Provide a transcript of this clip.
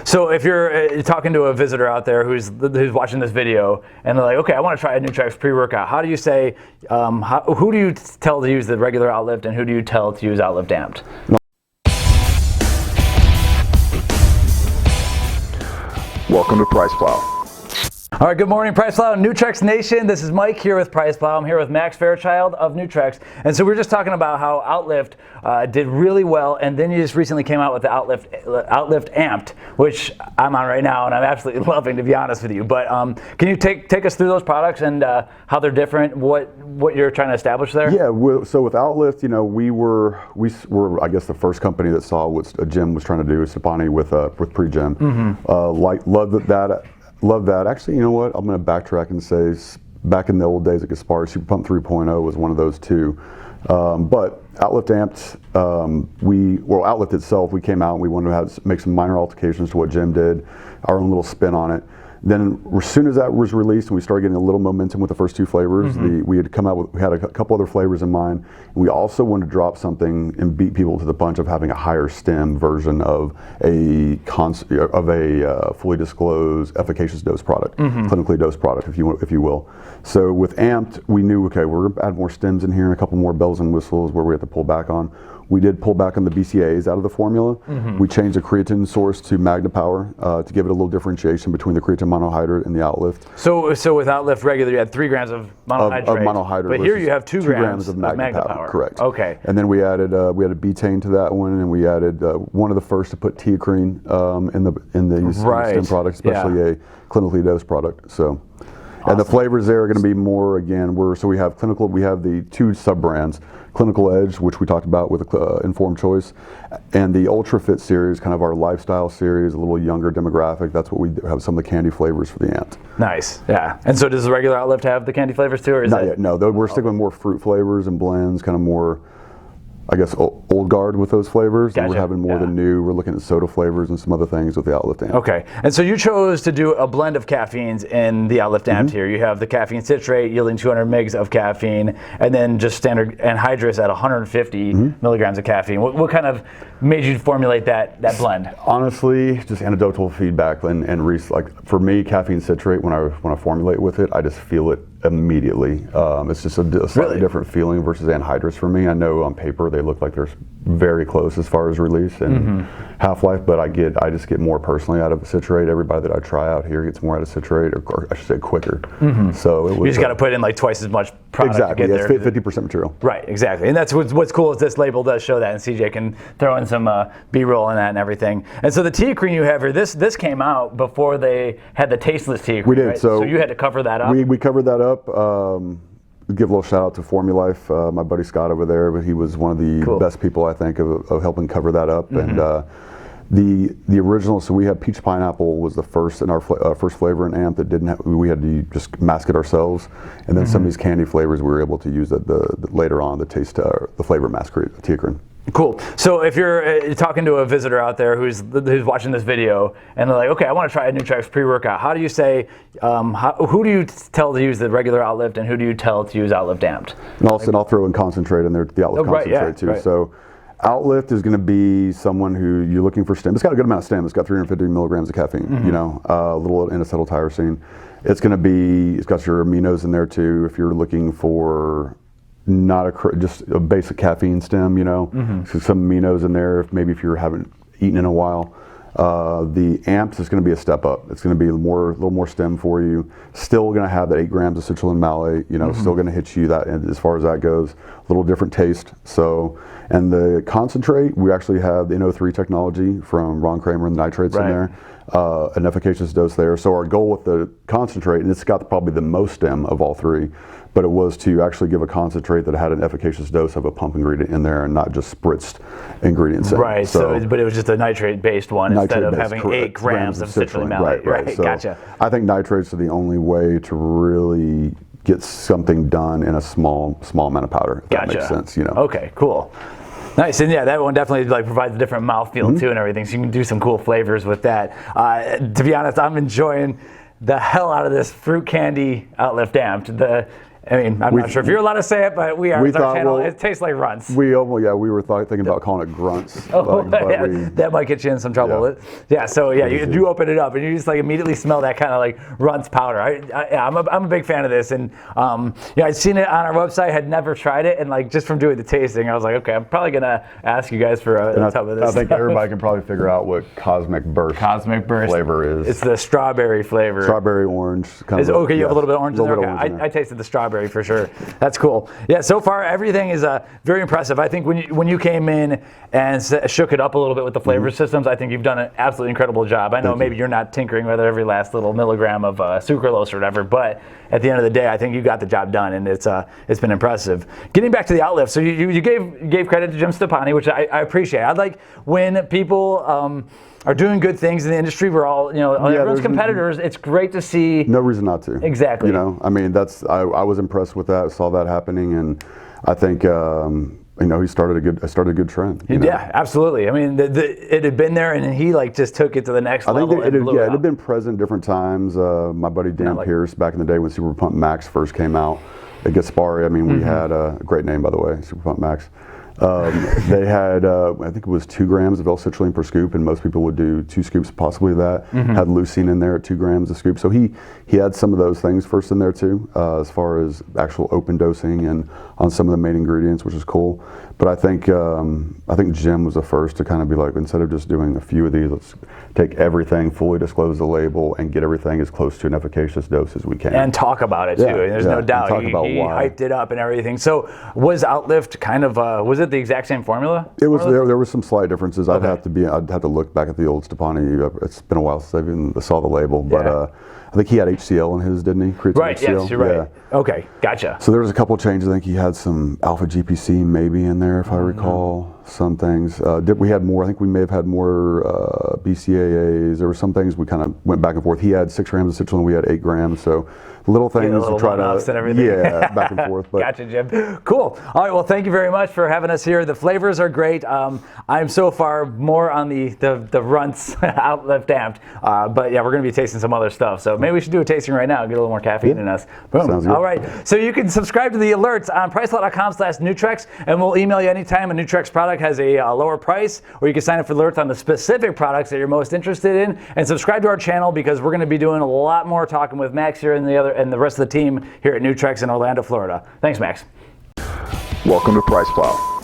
So if you're talking to a visitor out there who's watching this video and they're like, okay, I want to try a Nutrex Pre Workout, how do you say, who do you tell to use the regular Outlift and who do you tell to use Outlift Amped? Welcome to PricePlow. All right, good morning, PricePlow and Nutrex Nation. This is Mike here with PricePlow. I'm here with Max Fairchild of Nutrex. And so we're just talking about how Outlift did really well, and then you just recently came out with the Outlift Amped, which I'm on right now, and I'm absolutely loving, to be honest with you. But can you take us through those products and how they're different, what you're trying to establish there? Yeah, so with Outlift, we were I guess the first company that saw what a gym was trying to do, Stepani with pre-gym. Love that. Actually, you know what? I'm going to backtrack and say back in the old days at Gaspar, Super Pump 3.0 was one of those too. But Outlift Amped, Outlift itself, we came out and we wanted to make some minor alterations to what Jim did, our own little spin on it. Then as soon as that was released and we started getting a little momentum with the first two flavors, we had a couple other flavors in mind. And we also wanted to drop something and beat people to the punch of having a higher stem version of a fully disclosed efficacious dose product, clinically dosed product, if you will. So with Amped, we knew, okay, we're going to add more stems in here and a couple more bells and whistles where we have to pull back on. We did pull back on the BCAAs out of the formula. We changed the creatine source to Magna Power to give it a little differentiation between the creatine monohydrate and the Outlift. So with Outlift regular, you had 3 grams of monohydrate. But here you have 2 grams of Magna Power. Correct. Okay. And then we added a betaine to that one, and we added one of the first to put teacrine in the stem product, especially a clinically dosed product. So. Awesome. And the flavors there are going to be more, again, we have the 2 sub-brands, Clinical Edge, which we talked about with Informed Choice, and the Ultra Fit series, kind of our lifestyle series, a little younger demographic. That's what we have, some of the candy flavors for the Amped. Nice, yeah. And so does the regular Outlift have the candy flavors too? Or is Not yet, no. We're sticking with more fruit flavors and blends, kind of more, I guess, old guard with those flavors. Gotcha. And we're having more than new. We're looking at soda flavors and some other things with the Outlift Amped. Okay, and so you chose to do a blend of caffeines in the Outlift Amped here. You have the caffeine citrate yielding 200 mgs of caffeine, and then just standard anhydrous at 150 milligrams of caffeine. What kind of made you formulate that blend? Honestly, just anecdotal feedback and like for me, caffeine citrate, when I formulate with it, I just feel it immediately. It's just a slightly different feeling versus anhydrous for me. I know on paper they look like they're very close as far as release and half-life, but I just get more personally out of citrate. Everybody that I try out here gets more out of citrate, or I should say quicker. So you just got to put in like twice as much product. Exactly, to get there. It's 50% material. Right, exactly. And that's what's cool is this label does show that, and CJ can throw in some B-roll in that and everything. And so the teacrine you have here, this came out before they had the tasteless teacrine. We did. Right? So you had to cover that up. We covered that up. Give a little shout out to Formulife, my buddy Scott over there, but he was one of the best people, I think, of helping cover that up. And the original, so we had peach pineapple was the first in our first flavor in Amp that didn't have, we had to just mask it ourselves. And then some of these candy flavors we were able to use later on the flavor mask teacrine. Cool. So if you're talking to a visitor out there who's watching this video and they're like, okay, I want to try a Nutrex Pre Workout, how do you say, who do you tell to use the regular Outlift and who do you tell to use Outlift Amped? And also, I'll throw in concentrate in there, the Outlift concentrate too. Right. So Outlift is going to be someone who you're looking for stem. It's got a good amount of stem. It's got 350 milligrams of caffeine, a little N-acetyltyrosine. It's got your aminos in there too if you're looking for just a basic caffeine stem, so some aminos in there, if you haven't eaten in a while. The Amps is going to be a step up. It's going to be a little more stem for you. Still going to have that 8 grams of citrulline malate, still going to hit you that as far as that goes. A little different taste. So, and the concentrate, we actually have the NO3 technology from Ron Kramer and the nitrates in there. An efficacious dose there. So our goal with the concentrate, and it's got probably the most stem of all 3, but it was to actually give a concentrate that had an efficacious dose of a pump ingredient in there and not just spritzed ingredients in. Right, but it was just a nitrate-based one instead of having 8 grams of citrulline malate. Right. So gotcha. I think nitrates are the only way to really get something done in a small amount of powder, if that makes sense. Okay, cool. Nice, and yeah, that one definitely provides a different mouthfeel too and everything, so you can do some cool flavors with that. To be honest, I'm enjoying the hell out of this fruit candy Outlift Amped. I mean, I'm not sure if you're allowed to say it, but we are with our channel. It tastes like runts. We were thinking about calling it grunts. That might get you in some trouble. Yeah. So you do open it up, and you just like immediately smell that kind of like runts powder. I'm a big fan of this, and I'd seen it on our website, had never tried it, and like just from doing the tasting, I was like, okay, I'm probably gonna ask you guys for a tub of this. I think everybody can probably figure out what Cosmic Burst flavor is. It's the strawberry flavor. Strawberry orange. You have a little bit of orange in there? Okay. I tasted the strawberry for sure. That's cool. Yeah, so far everything is very impressive. I think when you came in and shook it up a little bit with the flavor systems, I think you've done an absolutely incredible job. I know maybe you're not tinkering with every last little milligram of sucralose or whatever, but at the end of the day, I think you got the job done, and it's been impressive. Getting back to the Outlift, so you gave credit to Jim Stepani, which I appreciate. I like when people are doing good things in the industry. We're all, everyone's competitors. It's great to see. No reason not to. Exactly. I mean, I was impressed with that. Saw that happening, and I think he started a good trend. Yeah, absolutely. I mean, it had been there, and he just took it to the next level. It had been present different times. My buddy Dan Pierce, back in the day when Super Pump Max first came out at Gaspari. I mean, we had a great name, by the way, Super Pump Max. They had, I think it was 2 grams of L-citrulline per scoop, and most people would do 2 scoops, possibly that. Had leucine in there at 2 grams a scoop. So he had some of those things first in there too, as far as actual open dosing and on some of the main ingredients, which is cool. But I think Jim was the first to kind of be like, instead of just doing a few of these, let's take everything, fully disclose the label, and get everything as close to an efficacious dose as we can. And talk about it too. There's no doubt. He hyped it up and everything. So was Outlift kind of, was it the exact same formula? It was. There were some slight differences. I'd have to look back at the old Stepani. It's been a while since I even saw the label, but I think he had HCl in his, didn't he? Creatine right. HCl. Yes, you're right. Okay, gotcha. So there was a couple of changes. I think he had some alpha GPC maybe in there, if I recall. Some things. We had more. I think we may have had more BCAAs. There were some things we kind of went back and forth. He had 6 grams of citrulline. We had 8 grams. So little things to try to and everything. Back and forth. But. Gotcha, Jim. Cool. All right. Well, thank you very much for having us here. The flavors are great. I'm so far more on the runts Outlift Amped, but yeah, we're going to be tasting some other stuff. So maybe we should do a tasting right now. Get a little more caffeine in us. Boom. Sounds good. All right. So you can subscribe to the alerts on PricePlow.com/Nutrex, and we'll email you anytime a Nutrex product has a lower price, or you can sign up for alerts on the specific products that you're most interested in, and subscribe to our channel because we're going to be doing a lot more talking with Max here and the rest of the team here at Nutrex in Orlando, Florida. Thanks, Max. Welcome to PricePlow.